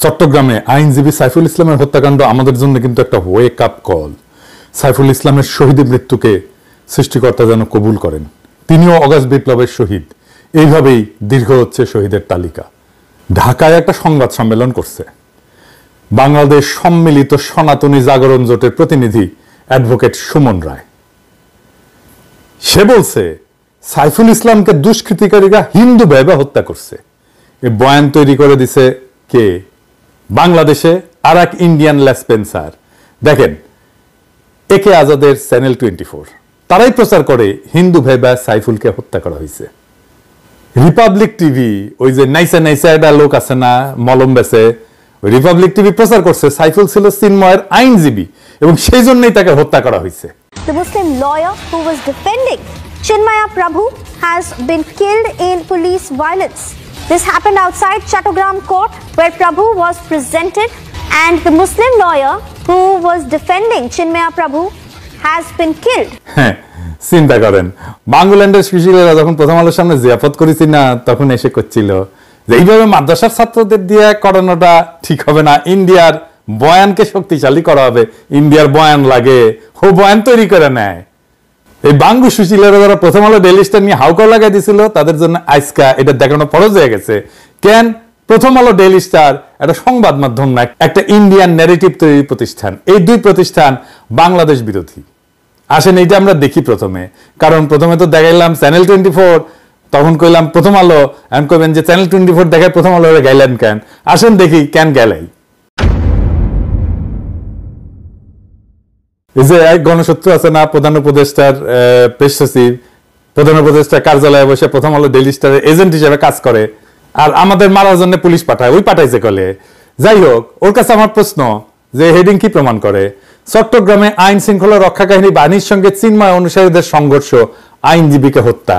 চট্টগ্রামে আইনজীবী সাইফুল ইসলামের হত্যাকাণ্ড আমাদের জন্য কিন্তু একটা ওয়েক আপ কল। সাইফুল ইসলামের শহীদের মৃত্যুকে সৃষ্টিকর্তা যেন কবুল করেন। তিনিও অগাস্ট বিপ্লবের শহীদ। এইভাবেই দীর্ঘ হচ্ছে শহীদের তালিকা। ঢাকায় একটা সংবাদ সম্মেলন করছে বাংলাদেশ সম্মিলিত সনাতনী জাগরণ জোটের প্রতিনিধি অ্যাডভোকেট সুমন রায়। সে বলছে সাইফুল ইসলামকে দুষ্কৃতিকারীরা হিন্দু ভেবে হত্যা করছে। এই বয়ান তৈরি করে দিছে কে? বাংলাদেশে আর এক ইন্ডিয়ান লেসপেন্সার। দেখেন, একে আজাদের চ্যানেল 24 তারাই প্রচার করে হিন্দু ভেবে সাইফুলকে হত্যা করা হয়েছে। রিপাবলিক টিভি, ওই যে নাইসা নাইসা একটা লোক আছে না মলম বেছে, রিপাবলিক টিভি প্রচার করছে সাইফুল ছিল চিন্ময়ের আইনজীবী এবং সেই জন্যই তাকে হত্যা করা হয়েছে। The Muslim lawyer who was defending Chinmaya Prabhu has been killed in police violence. This happened outside Chattogram Court where Prabhu was presented and the Muslim lawyer who was defending Chinmaya Prabhu has been killed. চিন্তা করেন, বাংলাদেশের সুশীলেরা যখন প্রথম আলোর সামনে জিয়াফত করেছি না, তখন এসে করছিল যে এইভাবে মাদ্রাসার ছাত্রদের দিয়ে করানোটা ঠিক হবে না, ইন্ডিয়ার বয়ানকে শক্তিশালী করা হবে, ইন্ডিয়ার বয়ান লাগে, ও বয়ান তৈরি করে নেয়। এই বাঙ্গু সুশীলেরা যারা প্রথম আলো ডেইলি স্টার নিয়ে হাউকাও লাগাই দিছিল, তাদের জন্য আজকা এটা দেখানো ফরজ হয়ে গেছে। কেন? প্রথম আলো ডেইলি স্টার একটা সংবাদ মাধ্যম না, একটা ইন্ডিয়ান ন্যারেটিভ তৈরি প্রতিষ্ঠান। এই দুই প্রতিষ্ঠান বাংলাদেশ বিরোধী। আসেন এইটা আমরা দেখি প্রথমে, কারণ প্রথমে তো দেখাইলাম চ্যানেল 24, তখন কইলাম প্রথম আলো, এখন কইবেন যে চ্যানেল 24 দেখায় প্রথম আলো গাইলেন কেন? আসেন দেখি কেন গেলাই। এই যে এক গণশত্রু আছে না, প্রধান উপদেষ্টার প্রেস সচিব, প্রধান উপদেষ্টার কার্যালয়ে বসে প্রথম আলো ডেইলি স্টারের এজেন্ট হিসেবে কাজ করে, আর আমাদের মারার জন্য পুলিশ পাঠায়, ওই পাঠাইছে কলে। যাই হোক, ওর কাছে আমার প্রশ্ন যে হেডিং কি প্রমাণ করে? চট্টগ্রামে আইন শৃঙ্খলা রক্ষা কাহিনী বাহিনীর সঙ্গে চিন্ময় অনুসারীদের সংঘর্ষ, আইনজীবীকে হত্যা।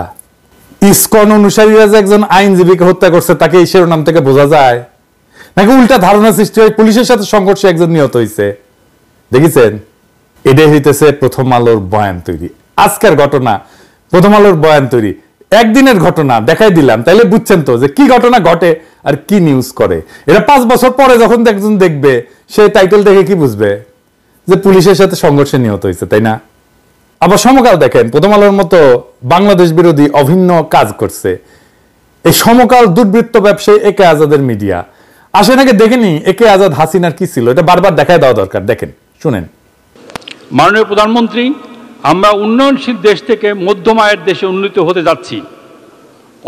ইসকন অনুসারীরা যে একজন আইনজীবীকে হত্যা করছে তাকে এই শিরোনাম থেকে বোঝা যায় নাকি উল্টা ধারণা সৃষ্টি হয় পুলিশের সাথে সংঘর্ষে একজন নিহত হয়েছে? দেখেছেন, এটাই হইতেছে প্রথম আলোর বয়ান তৈরি। আজকের ঘটনা প্রথম আলোর বয়ান তৈরি, একদিনের ঘটনা দেখাই দিলাম, তাইলে বুঝছেন তো যে কি ঘটনা ঘটে আর কি নিউজ করে। এটা 5 বছর পরে যখন একজন দেখবে, সে টাইটেল দেখে কি বুঝবে? যে পুলিশের সাথে সংঘর্ষে নিহত হয়েছে, তাই না? আবার সমকাল দেখেন, প্রথম আলোর মতো বাংলাদেশ বিরোধী অভিন্ন কাজ করছে এই সমকাল দুর্বৃত্ত ব্যবসায়ী একে আজাদের মিডিয়া। আসে নাকি দেখেনি একে আজাদ হাসিনার কি ছিল? এটা বারবার দেখায় দেওয়া দরকার। দেখেন, শুনেন। মাননীয় প্রধানমন্ত্রী, আমরা উন্নয়নশীল দেশ থেকে মধ্যম আয়ের দেশে উন্নীত হতে যাচ্ছি।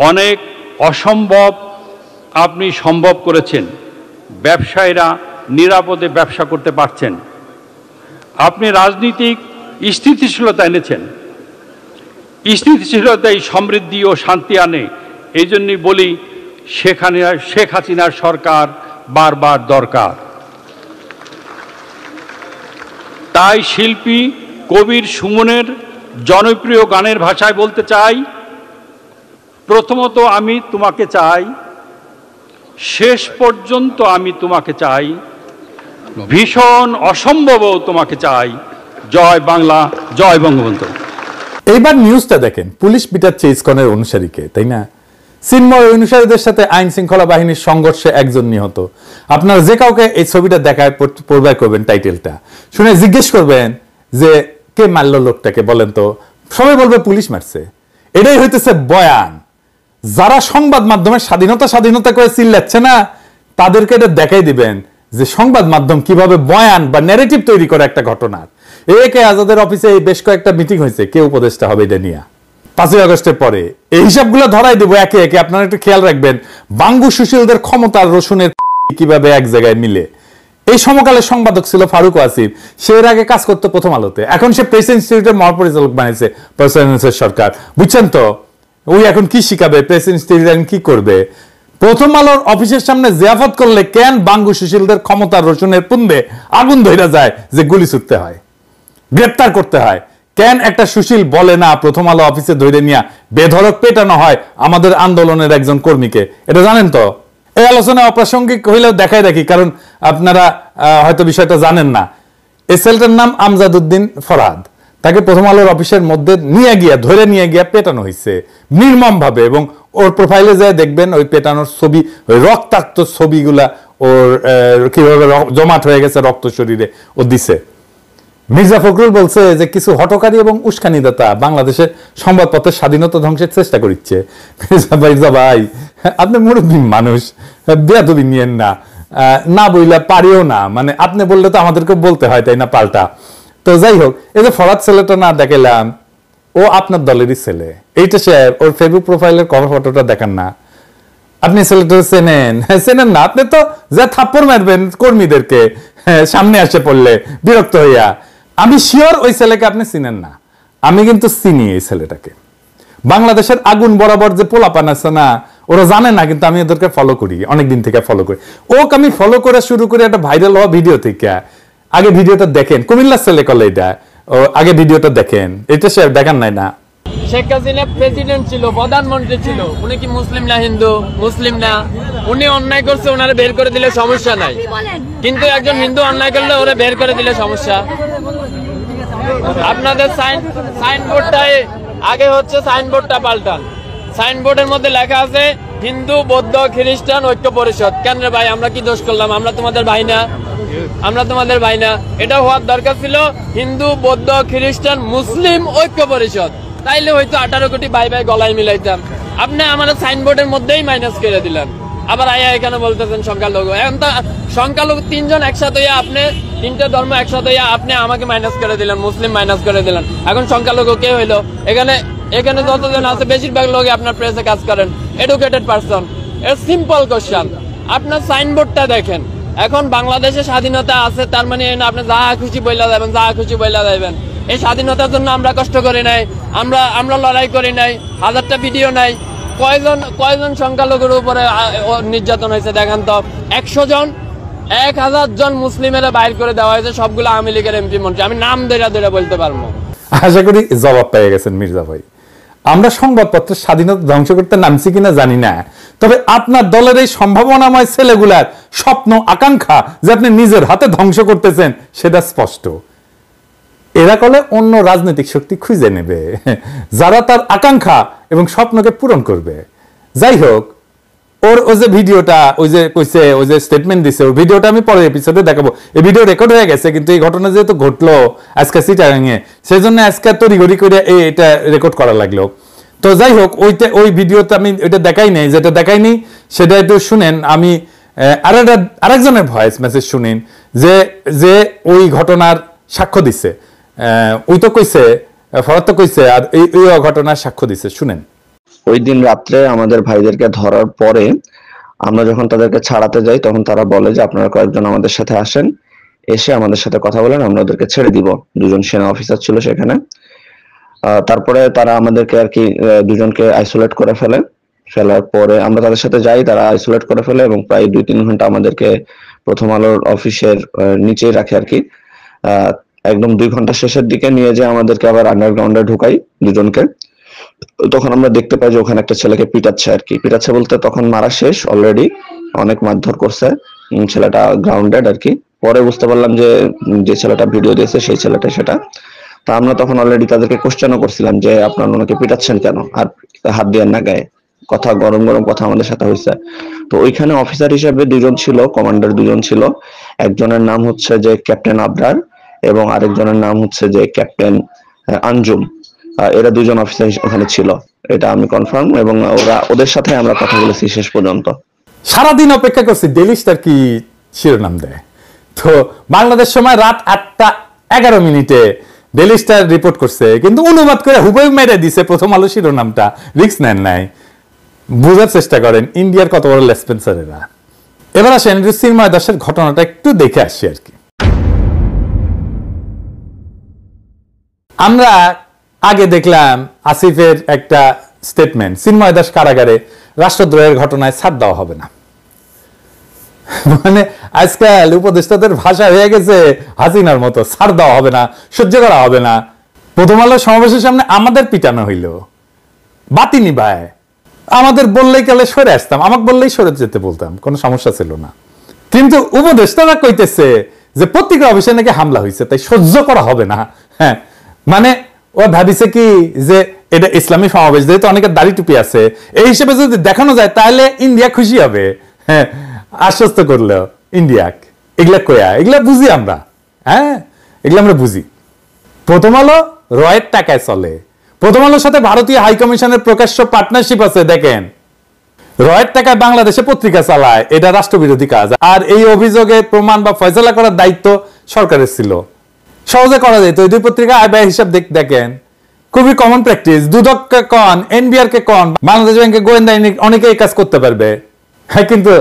অনেক অসম্ভব আপনি সম্ভব করেছেন। ব্যবসায়ীরা নিরাপদে ব্যবসা করতে পারছেন। আপনি রাজনীতিক স্থিতিশীলতা এনেছেন। স্থিতিশীলতাই সমৃদ্ধি ও শান্তি আনে। এই জন্যই বলি শেখ হাসিনার সরকার বারবার দরকার। তাই শিল্পী কবির সুমনের জনপ্রিয় গানের ভাষায় বলতে চাই, প্রথমত আমি তোমাকে চাই, শেষ পর্যন্ত আমি তোমাকে চাই, ভীষণ অসম্ভবও তোমাকে চাই। জয় বাংলা, জয় বঙ্গবন্ধু। এইবার নিউজটা দেখেন, পুলিশ পিটাচ্ছে ইসকনের অনুসারীকে, তাই না? চিন্ময় অনুসারীদের সাথে আইন শৃঙ্খলা বাহিনীর সংঘর্ষে একজন নিহত। আপনারা যে কাউকে এই ছবিটা দেখায় পড়বে করবেন টাইটেলটা শুনে জিজ্ঞেস করবেন যে কে মারলো লোকটাকে, বলেন তো? সবাই বলবে পুলিশ মারছে। এটাই হইতেছে বয়ান। যারা সংবাদ মাধ্যমের স্বাধীনতা স্বাধীনতা করে চিল্লাচ্ছে না, তাদেরকে এটা দেখাই দিবেন যে সংবাদ মাধ্যম কিভাবে বয়ান বা ন্যারেটিভ তৈরি করে একটা ঘটনার। একে আজাদের অফিসে বেশ কয়েকটা মিটিং হয়েছে, কে উপদেষ্টা হবে এটা নিয়ে 5ই আগস্টের পরে। এই হিসাবগুলো ধরাই দেবো একে একে। আপনারা একটু খেয়াল রাখবেন বাঙ্গু সুশীলদের ক্ষমতার রসুনের কিভাবে এক জায়গায় মিলে। এই সমকালের সম্পাদক ছিল ফারুক ওয়াসিফ। সে এর আগে কাজ করতো প্রথম আলোতে, এখন সে প্রেস ইনস্টিটিউটের মহাপরিচালক বানিয়েছে প্রফেসর সরকার। বুঝছেন তো? ওই এখন কি শিখাবে? প্রেস ইনস্টিটিউট এখন কি করবে? প্রথম আলোর অফিসের সামনে জিয়াফত করলে কেন বাঙ্গু সুশীলদের ক্ষমতার রসুনের পুন্দে আগুন ধরে যায় যে গুলি ছুটতে হয়, গ্রেপ্তার করতে হয়? কেন একটা সুশীল বলে না প্রথম আলো অফিসে ধরে নিয়ে বেধড়ক পেটানো হয় আমাদের আন্দোলনের একজন কর্মীকে? এটা জানেন তো? এই আলোচনা অপ্রাসঙ্গিক হইলেও দেখাই রাখি, কারণ আপনারা হয়তো বিষয়টা জানেন না। এই ছেলেটার নাম আমজাদ উদ্দিন ফরহাদ। তাকে প্রথম আলোর অফিসের মধ্যে ধরে নিয়ে গিয়া পেটানো হয়েছে নির্মম ভাবে, এবং ওর প্রোফাইলে যায় দেখবেন ওই পেটানোর ছবি, ওই রক্তাক্ত ছবিগুলা ওর কিভাবে জমাট হয়ে গেছে রক্ত শরীরে ও দিছে। মির্জা ফখরুল বলছে যে কিছু হটকারী এবং উস্কানিদাতা বাংলাদেশের সংবাদপত্রের স্বাধীনতা ধ্বংসের চেষ্টা করছে। মির্জা ভাই আপনি মুরব্বী মানুষ, বেয়াদবি নিয়েন না, না বইলে পারিও না, মানে আপনি বললে তো আমাদেরকে বলতে হয় তাই না পাল্টা। তো যাই হোক, এই যে ফরাদ ছেলেটা না দেখালাম, ও আপনার দলেরই ছেলে, এইটা সে ওর ফেসবুক প্রোফাইলের কভার ফটোটা দেখান না, আপনি ছেলেটা চেনেন? চেনেন না, আপনি তো যা থাপ্পড় মারবেন কর্মীদেরকে সামনে আসে পড়লে বিরক্ত হইয়া। আমি শিওর ওই ছেলেকে আপনি চিনেন না, আমি কিন্তু চিনি এই ছেলেটাকে। বাংলাদেশের আগুন বরাবর যে পোলাপান আছে না, ওরা জানে না, কিন্তু আমি ওদেরকে ফলো করি, অনেকদিন থেকে ফলো করি। ওকে আমি ফলো করে শুরু করে একটা ভাইরাল হওয়া ভিডিও থেকে, আগে ভিডিওটা দেখেন, কুমিল্লার ছেলে কলে এটা, আগে ভিডিওটা দেখেন, এটা সে দেখান নাই না। শেখ হাসিনা প্রেসিডেন্ট ছিল, প্রধানমন্ত্রী ছিল, উনি কি মুসলিম না হিন্দু? মুসলিম না। উনি অন্যায় করছে, ওনারে বের করে দিলে সমস্যা নাই, কিন্তু একজন হিন্দু অন্যায় করলে ওরা বের করে দিলে সমস্যা। আপনাদের সাইনবোর্ডটাই আগে হচ্ছে, সাইনবোর্ডটা পাল্টান। সাইনবোর্ডের মধ্যে লেখা আছে হিন্দু বৌদ্ধ খ্রিস্টান ঐক্য পরিষদ। কেন রে ভাই, আমরা কি দোষ করলাম? আমরা তোমাদের ভাই না? আমরা তোমাদের ভাই না? এটা হওয়ার দরকার ছিল হিন্দু বৌদ্ধ খ্রিস্টান মুসলিম ঐক্য পরিষদ, তাইলে হয়তো 18 কোটি ভাই ভাই গলায় মিলাইতাম। আপনি আমাদের সাইনবোর্ডের মধ্যেই মাইনাস করে দিলেন, আবার আয়া এখানে বলতেছেন সংখ্যালঘু। এখন তো সংখ্যালঘু তিনজন একসাথে হইয়া, আপনি তিনটা ধর্ম একসাথে হইয়া আপনি আমাকে মাইনাস করে দিলেন, মুসলিম মাইনাস করে দিলেন। এখন সংখ্যালঘু কে হইলো? এখানে যতজন আছে বেশিরভাগ লোকই আপনার প্রেসে কাজ করেন, এডুকেটেড পারসন। এর সিম্পল কোশ্চেন, আপনার সাইনবোর্ডটা দেখেন। এখন বাংলাদেশে স্বাধীনতা আছে, তার মানে আপনি যা খুশি বইলা যাবেন, যা খুশি বইলা যাবেন। এই স্বাধীনতার জন্য আমরা কষ্ট করি নাই, আমরা লড়াই করি নাই, হাজারটা ভিডিও নাই। কয়জন সংখ্যালঘুর উপরে নির্যাতন হয়েছে দেখান তো? 100 জন, 1000 জন মুসলিমের বাইর করে দেওয়া হয়েছে, সবগুলো আওয়ামী লীগের এমপি মন্ত্রী। আমি নাম ধরে বলতে পারবো। আশা করি জবাব পেয়ে গেছেন মির্জা ভাই। আমরা সংবাদপত্রের স্বাধীনতা ধ্বংস করতে নামছি কিনা জানি না, তবে আপনার দলের এই সম্ভাবনাময় ছেলেগুলার স্বপ্ন আকাঙ্ক্ষা যে আপনি নিজের হাতে ধ্বংস করতেছেন সেটা স্পষ্ট। এরা কলে অন্য রাজনৈতিক শক্তি খুঁজে নেবে যারা তার আকাঙ্ক্ষা এবং স্বপ্নকে পূরণ করবে। যাই হোক, ওর যে ভিডিওটা, ওই যে কইছে, ওই যে স্টেটমেন্ট দিছে, ওই ভিডিওটা আমি পরের এপিসোডে দেখাবো। এই ভিডিও রেকর্ড হয়ে গেছে, কিন্তু এই ঘটনা যেহেতু ঘটলো আজকে চিটাগাঙে, সেই জন্য আজকে তড়িঘড়ি করে এটা রেকর্ড করা লাগলো। তো যাই হোক, ওই ভিডিওতে আমি ওইটা দেখাই নাই, যেটা দেখাইনি সেটা একটু শুনেন। আমি আরেকজনের ভয়েস মেসেজ শুনেন, যে ওই ঘটনার সাক্ষ্য দিচ্ছে। ওই তো কইছে, ফরাদ তো কইছে, আর এই ঘটনার সাক্ষ্য দিচ্ছে, শুনেন। ওই দিন রাত্রে আমাদের ভাইদেরকে ধরার পরে আমরা যখন তাদেরকে ছাড়াতে যাই, তখন তারা বলে যে আপনারা কয়েকজন আমাদের সাথে আসেন, এসে আমাদের সাথে কথা বলেন, আমরা ওদেরকে ছেড়ে দিব। দুজন সেনা অফিসার ছিল সেখানে। তারপরে তারা আমাদেরকে আর কি দুজনকে আইসোলেট করে ফেলার পরে আমরা তাদের সাথে যাই, তারা আইসোলেট করে ফেলে এবং প্রায় 2-3 ঘন্টা আমাদেরকে প্রথম আলোর অফিসের নিচেই রাখে আর কি। একদম 2 ঘন্টা শেষের দিকে নিয়ে যে আমাদেরকে আবার আন্ডারগ্রাউন্ডে ঢুকাই দুজনকে। তখন আমরা দেখতে পাই যে ওখানে একটা ছেলেকে পিটাচ্ছে আর কি। পিটাচ্ছে বলতে তখন মারা শেষ অলরেডি, অনেক মারধর করছে, ছেলেটা গ্রাউন্ডেড আর কি। পরে বুঝতে পারলাম যে ছেলেটা ভিডিও দিয়েছে সেই ছেলেটা সেটা। তা আমরা তখন অলরেডি তাদেরকে কোশ্চেনও করছিলাম যে আপনারা ওনাকে পিটাচ্ছেন কেন, আর হাত দিয়ে না গায়ে, কথা গরম কথা আমাদের সাথে হয়েছে। তো ওইখানে অফিসার হিসেবে 2 জন ছিল, কমান্ডার 2 জন ছিল। একজনের নাম হচ্ছে যে ক্যাপ্টেন আবরার এবং আরেকজনের নাম হচ্ছে যে ক্যাপ্টেন আঞ্জুম। এরা 2 জন অফিসার ওখানে ছিল, এটা আমি কনফার্ম, এবং ওদের সাথে আমরা কথা বলেছি শেষ পর্যন্ত। সারাদিন অপেক্ষা করছি ডেইলি স্টার কি শিরোনাম দেয়। তো বাংলাদেশ সময় রাত 8:11 ডেইলি স্টার রিপোর্ট করছে, কিন্তু অনুবাদ করে হুবহু মেরে দিছে প্রথম আলো শিরোনামটা। রিস্ক নেন নাই, বোঝার চেষ্টা করেন ইন্ডিয়ার কত বড় লেসপেন্সার এরা। এবার আসেন চিন্ময় দাসের ঘটনাটা একটু দেখে আসি আর কি। আমরা আগে দেখলাম আসিফের একটা স্টেটমেন্ট, চিন্ময় দাস কারাগারে, রাষ্ট্রদ্রোহের ঘটনায় ছাড় দেওয়া হবে না। মানে আজকাল উপদেষ্টাদের ভাষা হয়ে গেছে হাসিনার মতো, ছাড় দেওয়া হবে না, সহ্য করা হবে না। প্রথম আলো সমাবেশের সামনে আমাদের পিটানো হইল, বাতি নিভায়, আমাদের বললেই কালে সরে আসতাম, আমাকে বললেই সরে যেতে বলতাম, কোনো সমস্যা ছিল না। কিন্তু উপদেষ্টারা কইতেছে যে পত্রিকা অফিসে নাকি হামলা হয়েছে, তাই সহ্য করা হবে না। হ্যাঁ, মানে ও ভাবিছে কি যে এটা ইসলামী সমাবেশ, যেহেতু অনেকের দাড়ি টুপি আছে, এই হিসেবে যদি দেখানো যায় তাহলে ইন্ডিয়া খুশি হবে। হ্যাঁ, আশ্বস্ত করলেও ইন্ডিয়াক, এগুলা কয়া, এগুলা বুঝি আমরা, হ্যাঁ এগুলা আমরা বুঝি। প্রথম আলো রয়ের টাকায় চলে, প্রথম আলোর সাথে ভারতীয় হাই কমিশনের প্রকাশ্য পার্টনারশিপ আছে। দেখেন, রয়ের টাকায় বাংলাদেশে পত্রিকা চালায়, এটা রাষ্ট্রবিরোধী কাজ। আর এই অভিযোগের প্রমাণ বা ফয়সালা করার দায়িত্ব সরকারের ছিল, সহজে করা যেত। ওই দুই পত্রিকা আয় ব্যয় হিসাব দেখেন, খুবই কমন প্র্যাকটিস। দুদককে কন, এনবিআর কে কন, বাংলাদেশ ব্যাংকে গোয়েন্দা অনেকে এই কাজ করতে পারবে। হ্যাঁ, কিন্তু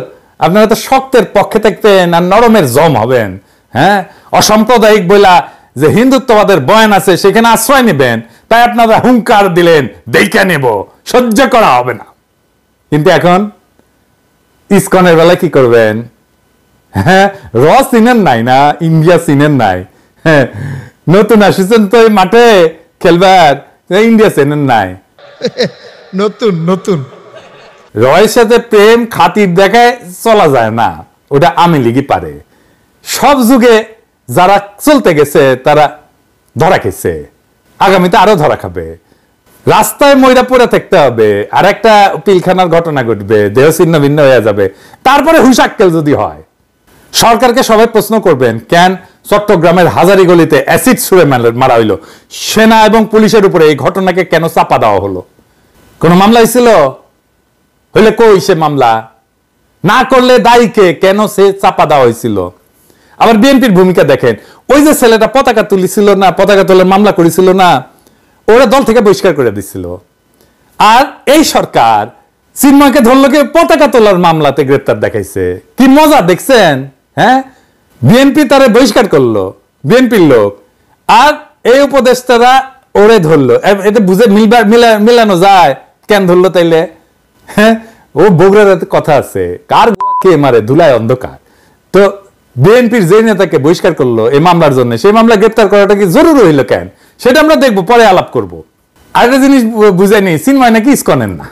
আপনারা তো শক্তের পক্ষে থাকবেন আর নরমের জম হবেন। হ্যাঁ, অসাম্প্রদায়িক বইলা যে হিন্দুত্ববাদের বয়ান আছে সেখানে আশ্রয় নেবেন, তাই আপনারা হুঙ্কার দিলেন দেখা নেব, সহ্য করা হবে না। কিন্তু এখন ইসকনের বেলায় কি করবেন? হ্যাঁ, র সিনের নাই না, ইন্ডিয়া সিনের নাই। হ্যাঁ, নতুন আসিছেন তো এই মাঠে খেলবার, ইন্ডিয়া সিনের নাই। নতুন নতুন রয়ের সাথে প্রেম খাতির দেখায় চলা যায় না, ওটা আমি লিগি পারে। সব যুগে যারা চলতে গেছে তারা ধরা খেয়েছে, আগামীতে আরো ধরা খাবে। রাস্তায় ময়রা পড়ে থাকতে হবে, আর একটা পিলখানার ঘটনা ঘটবে, দেহ ছিন্ন ভিন্ন হয়ে যাবে, তারপরে হুশাক্কেল যদি হয়। সরকারকে সবাই প্রশ্ন করবেন, কেন চট্টগ্রামের হাজারিগলিতে অ্যাসিড ছুঁড়ে মারা হইলো? সেনা এবং পুলিশের উপরে এই ঘটনাকে কেন চাপা দেওয়া হলো? কোন মামলা হয়েছিল? হইলে কই সে মামলা? না করলে দায়ীকে কেন সে চাপা দেওয়া হয়েছিল? আবার বিএনপির ভূমিকা দেখেন, ওই যে ছেলেটা পতাকা তুলিছিল না, পতাকা তোলার মামলা করেছিল না, ওরা দল থেকে বহিষ্কার করে দিচ্ছিল। আর এই সরকার চিন্ময়কে ধরলো কি পতাকা তোলার মামলাতে গ্রেপ্তার দেখাইছে। কি মজা দেখছেন? হ্যাঁ, বিএনপি তারে বহিষ্কার করলো, বিএনপির লোক, আর এই উপদেষ্টারা ওরে ধরলো। এটা বুঝে মিলানো যায় কেন ধরলো তাইলে? হ্যাঁ, ও বগুড়ার কথা আছে, কার কে মারে ধুলায় অন্ধকার। তো বিএনপির যে নেতাকে বহিষ্কার করলো এই মামলার জন্য, সেই মামলা গ্রেপ্তার করাটা কি জরুরি হইলো কেন? সেটা আমরা দেখবো, পরে আলাপ করব। আরেকটা জিনিস বুঝাই নেই, চিন্ময় নাকি ইসকনের না,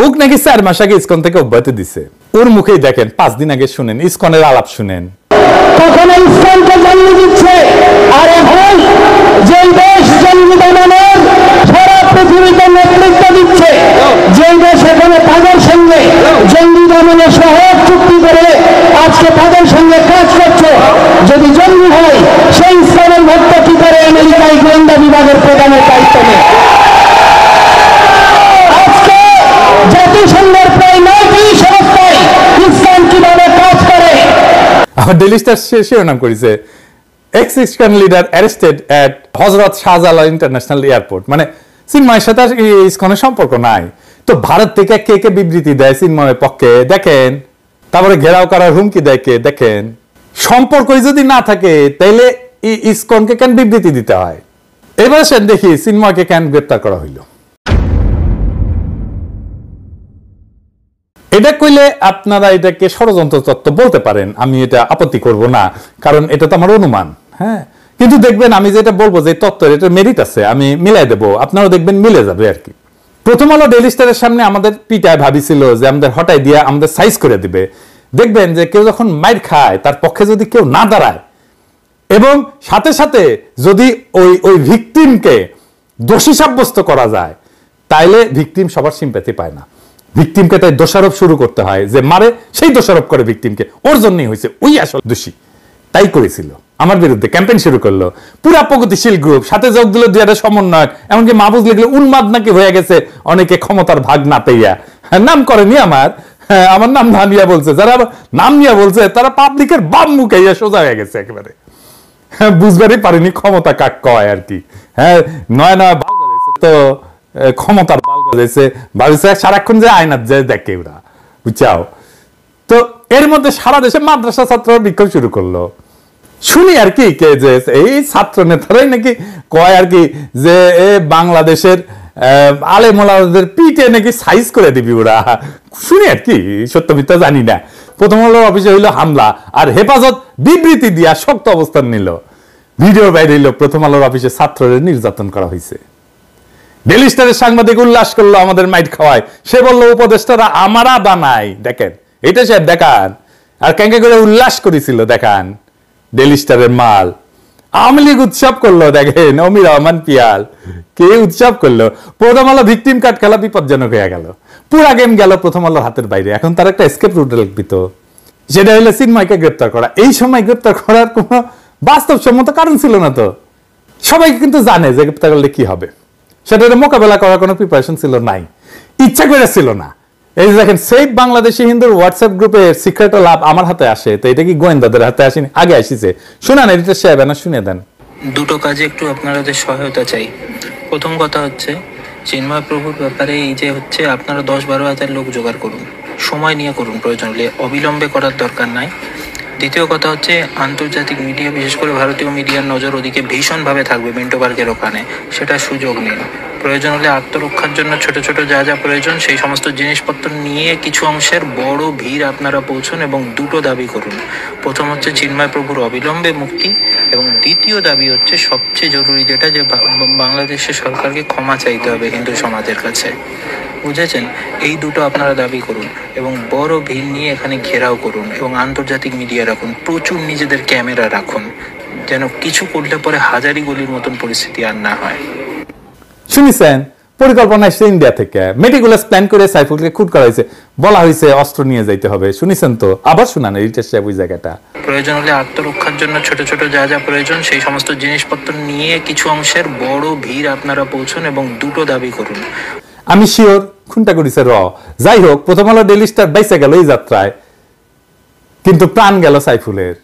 ওক নাকি 4 মাস আগে ইসকন থেকে অব্যাহতি দিছে। ওর মুখেই দেখেন, 5 দিন আগে শুনেন ইসকনের আলাপ শুনেন। তখন ইসলামকে জন্ম দিচ্ছে, আর এখন যে দেশ জঙ্গি দমনের সারা পৃথিবীতে নেতৃত্ব দিচ্ছে, যে দেশ এখানে তাদের সঙ্গে জঙ্গি দমনের সহায়ক চুক্তি করে আজকে তাদের সঙ্গে কাজ করছে, যদি জঙ্গি হয় সেই ইসলামের ভক্ত কি করে আমেরিকায় গোয়েন্দা বিভাগের প্রধানের দায়িত্ব নেয়? আজকে জাতিসংঘের প্রায় 9টি সংস্থায় ইসলাম কিভাবে কাজ করে। আবার ডেইলি স্টার শিরোনাম করেছে, এক্স ইসকন লিডার অ্যারেস্টেড এট হযরত শাহজালাল ইন্টারন্যাশনাল এয়ারপোর্ট। মানে চিন্ময়ের সাথে ইসকনের সম্পর্ক নাই। তো ভারত থেকে কে কে বিবৃতি দেয় চিন্ময়ের পক্ষে দেখেন, তারপরে ঘেরাও করার হুমকি দেয় কে দেখেন। সম্পর্কই যদি না থাকে তাইলে ইসকনকে কেন বিবৃতি দিতে হয়? এবার সেন দেখি চিন্ময়কে কেন গ্রেপ্তার করা হইল। এটা কইলে আপনারা এটাকে ষড়যন্ত্র তত্ত্ব বলতে পারেন, আমি এটা আপত্তি করব না, কারণ এটা তো আমার অনুমান। হ্যাঁ, কিন্তু দেখবেন আমি যেটা বলবো যে তত্ত্বের এটা মেরিট আছে, আমি মিলাই দেবো, আপনারাও দেখবেন মিলে যাবে আর কি। প্রথম আলো ডেইলি স্টারের সামনে আমাদের পিটায় ভাবিছিল যে আমাদের হটাই দিয়ে আমাদের সাইজ করে দিবে। দেখবেন যে কেউ যখন মাইর খায় তার পক্ষে যদি কেউ না দাঁড়ায় এবং সাথে সাথে যদি ওই ভিকটিমকে দোষী সাব্যস্ত করা যায়, তাইলে ভিকটিম সবার সিম্প্যাথি পায় না। ভিকটিমকে তাই দোষারোপ শুরু করতে হয়, যে মারে সেই দোষারোপ করে ভিকটিমকে, ওর জন্যই হয়েছে, ওই আসল দোষী। তাই করেছিল, আমার বিরুদ্ধে ক্যাম্পেইন শুরু করলো পুরা প্রগতিশীল গ্রুপ, সাথে যোগ দিল 2 সমন্বয়, এমনকি মাহবুজ লিখলে উন্মাদ নাকি হয়ে গেছে অনেকে ক্ষমতার ভাগ না পেইয়া। নাম করেনি আমার নাম না নিয়ে বলছে, যারা নাম নিয়ে বলছে তারা পাবলিকের বাম মুখে সোজা হয়ে গেছে একেবারে। বুঝবারই পারিনি ক্ষমতা কাক কয় আর কি। হ্যাঁ, নয় বাল গজাইছে তো ক্ষমতার বাল গজাইছে, ভাবিছে সারাক্ষণ যে আয়নার যে দেখে ওরা, বুঝছাও। তো এর মধ্যে সারা দেশে মাদ্রাসা ছাত্ররা বিক্ষোভ শুরু করলো। শুনি আর কি কে যে এই ছাত্র নেতারাই নাকি কয় আর কি যে বাংলাদেশের আলেমোলাদের পিঠে নাকি সাইজ করে দিবি ওরা। শুনি আর কি, সত্য মিথ্যা জানি না। প্রথম আলোর অফিসে হইলো হামলা, আর হেফাজত বিবৃতি দিয়া শক্ত অবস্থান নিল। ভিডিও বাইরে হইল প্রথম আলোর অফিসে ছাত্রদের নির্যাতন করা হয়েছে। ডেইলি স্টারের সাংবাদিক উল্লাস করলো আমাদের মাইট খাওয়ায়। সে বললো উপদেষ্টারা আমারা বানাই, দেখেন এটা সে দেখান, আর ক্যাঙ্কে করে উল্লাস করেছিল দেখান ডেইলি স্টারের মাল। আওয়ামী লীগ উৎসব করলো, দেখেন অমির রহমান পিয়াল কে উৎসব করলো। প্রথম আলো ভিকটিম কার্ড খেলা বিপজ্জনক হয়ে গেল, পুরা গেম গেল প্রথম আলোর হাতের বাইরে। এখন তার একটা এসকেপ রুট লিখবি, তো সেটা হলো চিন্ময়কে গ্রেপ্তার করা। এই সময় গ্রেপ্তার করার কোনো বাস্তবসম্মত কারণ ছিল না। তো সবাই কিন্তু জানে যে গ্রেপ্তার করলে কি হবে, সেটা মোকাবেলা করার কোনো প্রিপারেশন ছিল নাই, ইচ্ছা করে ছিল না। এই যে দেখেন সেফ বাংলাদেশি হিন্দুর হোয়াটসঅ্যাপ গ্রুপের সিক্রেট লাভ আমার হাতে আসে, তো এটা কি গোয়েন্দাদের হাতে আসেনি, আগে আসিছে। শোনান এডিটর সাহেব, না শুনে দেন। দুটো কাজে একটু আপনাদের সহায়তা চাই। প্রথম কথা হচ্ছে চিন্ময় প্রভুর ব্যাপারে এই যে হচ্ছে আপনারা 10-12 হাজার লোক জোগাড় করুন, সময় নিয়ে করুন, প্রয়োজন হলে অবিলম্বে করার দরকার নাই। দ্বিতীয় কথা হচ্ছে আন্তর্জাতিক মিডিয়া, বিশেষ করে ভারতীয় মিডিয়ার নজর ওদিকে ভীষণভাবে থাকবে মিন্টো পার্কের ওখানে, সেটা সুযোগ নিন। প্রয়োজন হলে আত্মরক্ষার জন্য ছোট ছোট যা যা প্রয়োজন সেই সমস্ত জিনিসপত্র নিয়ে কিছু অংশের বড় ভিড় আপনারা পৌঁছুন এবং দুটো দাবি করুন। প্রথম হচ্ছে চিন্ময় প্রভুর অবিলম্বে মুক্তি, এবং দ্বিতীয় দাবি হচ্ছে সবচেয়ে জরুরি যেটা, যে বাংলাদেশের সরকারকে ক্ষমা চাইতে হবে হিন্দু সমাজের কাছে, বুঝেছেন? এই দুটো আপনারা দাবি করুন এবং বড় ভিড় নিয়ে এখানে ঘেরাও করুন এবং আন্তর্জাতিক মিডিয়া রাখুন, প্রচুর নিজেদের ক্যামেরা রাখুন, যেন কিছু করলে পরে হাজারি গলির মতন পরিস্থিতি আর না হয়। শুনেছেন, পরিকল্পনা এসেছে ইন্ডিয়া থেকে, মেটিকুলাস প্ল্যান করে সাইফুলকে খুন করা হয়েছে, বলা হয়েছে অস্ত্র নিয়ে যাইতে হবে। শুনেছেন তো, আবার শোনান এডিটর সাহেব ওই জায়গাটা। প্রয়োজন হলে আত্মরক্ষার জন্য ছোট ছোট যা যা প্রয়োজন সেই সমস্ত জিনিসপত্র নিয়ে কিছু অংশের বড় ভিড় আপনারা পৌঁছুন এবং দুটো দাবি করুন। আমি শিওর খুনটা করেছে র। যাই হোক, প্রথম আলো ডেইলি স্টার বাইসে গেল এই যাত্রায়, কিন্তু প্রাণ গেল সাইফুলের।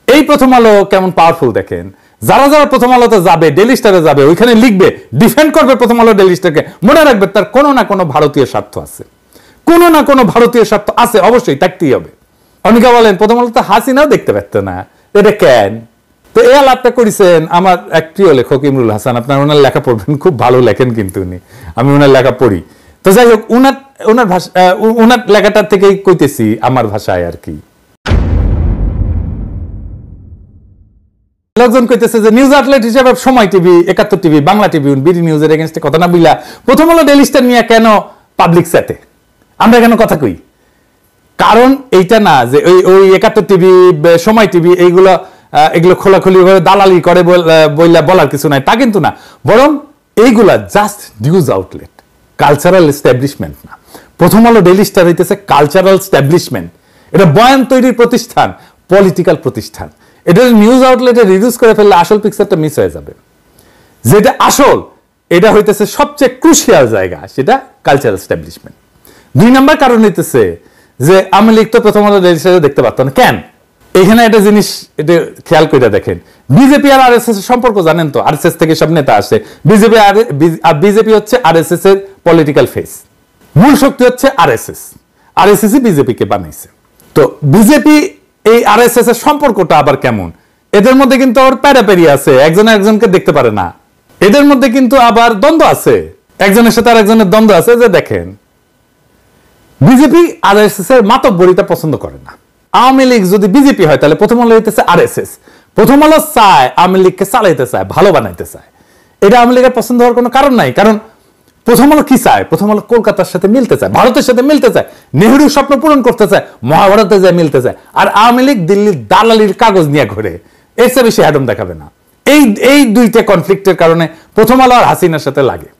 এই প্রথম আলো কেমন পাওয়ারফুল দেখেন, যারা যারা প্রথম আলোতে যাবে, ডেইলি স্টারে যাবে, ওইখানে লিখবে, ডিফেন্ড করবে প্রথম আলো ডেইলি স্টারকে। মনে রাখবে তার কোনো না কোনো ভারতীয় স্বার্থ আছে, কোনো না কোনো ভারতীয় স্বার্থ আছে, অবশ্যই থাকতেই হবে। অনেকে বলেন প্রথম আলো তো হাসিনাও দেখতে পারত না, এটা কেন? তো এই আলাপটা করেছেন আমার এক প্রিয় লেখক ইমরুল হাসান। আপনার ওনার লেখা পড়বেন, খুব ভালো লেখেন কিন্তু উনি, আমি ওনার লেখা পড়ি। তো যাই হোক, ওনার ভাষা, ওনার লেখাটার থেকেই কইতেছি আমার ভাষায় আর কি। লোকজন কইতেছে যে নিউজ আউটলেট হিসেবে সময় TV, 71 TV, Bangla TV, BD নিউজের এগেইনস্টে কথা না বইলা প্রথম হলো ডেইলি স্টার নিয়ে কেন পাবলিক সেটে আমরা কেন কথা কই? কারণ এইটা না যে ওই 71 টিভি, সময় টিভি এগুলো খোলাখুলি ভাবে দালালি করে বইলা বলার কিছু নাই, তা কিন্তু না। বরং এইগুলা just news outlet, cultural establishment না। প্রথম আলো ডেইলি স্টার হইতেছে কালচারাল এস্টাবলিশমেন্ট। এটা বয়ান তৈরির প্রতিষ্ঠান, পলিটিক্যাল প্রতিষ্ঠান। এটা নিউজ আউটলেটে রিডিউস করে ফেললে আসল পিকচারটা মিস হয়ে যাবে। যেটা আসল, এটা হইতেছে সবচেয়ে ক্রুশিয়াল জায়গা, সেটা কালচারাল এস্টাবলিশমেন্ট। 2 নম্বর কারণ হইতেছে যে আওয়ামী লীগ তো প্রথম আলো ডেইলি স্টারে দেখতে পারতো না। কেন? এখানে একটা জিনিস এটা খেয়াল করে দেখেন, বিজেপি আর আরএসএস এর সম্পর্ক জানেন তো, আরএসএস থেকে সব নেতা আসে, বিজেপি হচ্ছে আরএসএস এর পলিটিক্যাল ফেস, মূল শক্তি হচ্ছে আরএসএস, আরএসএস বিজেপিকে বানাইছে। তো বিজেপি এই আরএসএস এর সম্পর্কটা আবার কেমন? এদের মধ্যে কিন্তু আবার প্যারাপেরি আছে, একজন একজনকে দেখতে পারে না। এদের মধ্যে কিন্তু আবার দ্বন্দ্ব আছে, একজনের সাথে আরেকজনের দ্বন্দ্ব আছে। যে দেখেন, বিজেপি আরএসএস এর মাতব্বরিতা পছন্দ করে না। আওয়ামী লীগ যদি বিজেপি হয় তাহলে প্রথম আলো হইতেছে আরএসএস। প্রথম আলো চায় আওয়ামী লীগকে চালাইতে চায়, ভালো বানাইতে চায়। এটা আওয়ামী লীগের পছন্দ হওয়ার কোনো কারণ নাই। কারণ প্রথম আলো কি চায়? প্রথম আলো কলকাতার সাথে মিলতে চায়, ভারতের সাথে মিলতে চায়, নেহরুর স্বপ্ন পূরণ করতে চায়, মহাভারতে যায় মিলতে চায়। আর আওয়ামী লীগ দিল্লির দালালির কাগজ নিয়ে ঘুরে, এর চেয়ে বেশি হ্যাডম দেখাবে না। এই দুইটা কনফ্লিক্টের কারণে প্রথম আলো আর হাসিনার সাথে লাগে।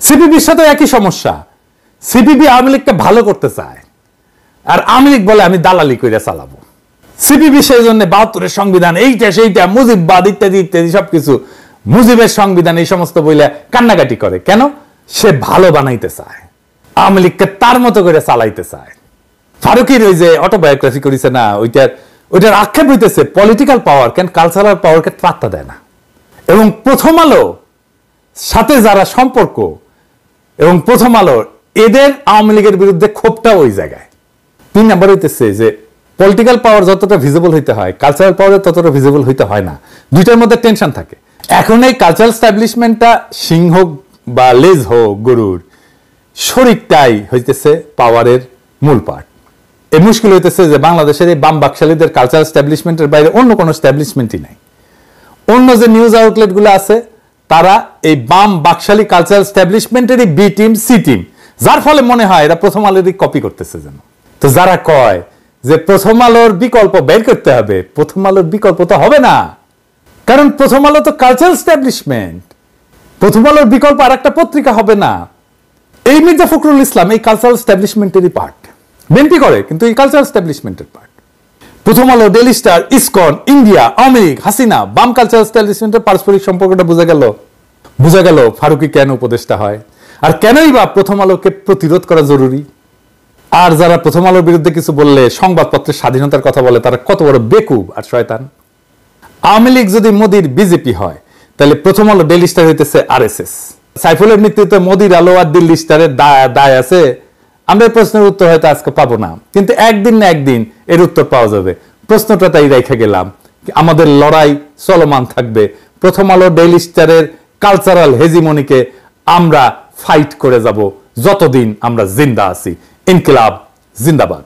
সিপিবির সাথে একই সমস্যা। সিপিবি আওয়ামী লীগকে ভালো করতে চায়, আর আওয়ামী লীগ বলে আমি দালালি করে চালাবো। সিপিবি সেই জন্য 72-এর সংবিধান, এইটা সেইটা, মুজিববাদ ইত্যাদি ইত্যাদি সবকিছু, মুজিবের সংবিধান, এই সমস্ত বইলে কান্নাকাটি করে। কেন? সে ভালো বানাইতে চায়, আওয়ামী লীগকে তার মতো করে চালাইতে চায়। ফারুকির ওই যে অটোবায়োগ্রাফি করেছে না, ওইটার আক্ষেপ হইতেছে পলিটিক্যাল পাওয়ার কেন কালচারাল পাওয়ারকে পাত্তা দেয় না। এবং প্রথম আলো সাথে যারা সম্পর্ক এবং প্রথম আলো, এদের আওয়ামী লীগের বিরুদ্ধে ক্ষোভটা ওই জায়গায়। 3 নাম্বার হইতেছে যে পলিটিক্যাল পাওয়ার যতটা ভিজিবল হইতে হয়, কালচারাল পাওয়ার ততটা ভিজিবল হইতে হয় না। দুইটার মধ্যে টেনশন থাকে। এখন এই কালচারাল এস্টাবলিশমেন্টটা সিংহ বা লেজ হোক গরুর, শরীরটাই হইতেছে পাওয়ারের মূল পার্ট। এই মুশকিল হইতেছে যে বাংলাদেশের এই বাম বাকশালীদের কালচারাল এস্টাবলিশমেন্টের বাইরে অন্য কোনো এস্টাবলিশমেন্টই নাই। অন্য যে নিউজ আউটলেট গুলো আছে তারা এই বাম বাকশালী কালচারাল এস্টাবলিশমেন্টেরই বি টিম, সি টিম, যার ফলে মনে হয় এরা প্রথম আলোরই কপি করতেছে যেন। তো যারা কয় যে প্রথম আলোর বিকল্প বের করতে হবে, প্রথম আলোর বিকল্প তো হবে না। কারণ প্রথম আলো তো কালচারাল এস্টাবলিশমেন্ট, প্রথম আলোর বিকল্প আর একটা পত্রিকা হবে না। এই মির্জা ফখরুল ইসলাম এই কালচারাল এস্টাবলিশমেন্টেরই পার্ট, বিএনপি করে কিন্তু এই কালচারাল এস্টাবলিশমেন্টের পার্ট। প্রথম আলো, daily star, ISKCON, India, Awami League, Hasina, বাম কালচারাল এস্টাবলিশমেন্টের পারস্পরিক সম্পর্কটা বোঝা গেল ফারুকী কেন উপদেষ্টা হয়, আর কেনই বা প্রথম আলোকে প্রতিরোধ করা জরুরি। আর যারা প্রথম আলোর বিরুদ্ধে কিছু বললে সংবাদপত্রের স্বাধীনতার কথা বলে তারা কত বড় বেকুব আর শয়তান। আওয়ামী লীগ যদি মোদির বিজেপি হয় তাহলে প্রথম আলো, ডেইলি স্টার হইতেছে আরএসএস। সাইফুলের মৃত্যুতে মোদির আলো আর দিল্লি স্টারের দায় আছে? আমরা এই প্রশ্নের উত্তর হয়তো আজকে পাবো না, কিন্তু একদিন না একদিন এর উত্তর পাওয়া যাবে। প্রশ্নটা তাই রেখে গেলাম, আমাদের লড়াই চলমান থাকবে। প্রথম আলো, ডেইলি স্টারের কালচারাল হেজিমনিকে আমরা ফাইট করে যাব যতদিন আমরা জিন্দা আছি। ইনকিলাব জিন্দাবাদ।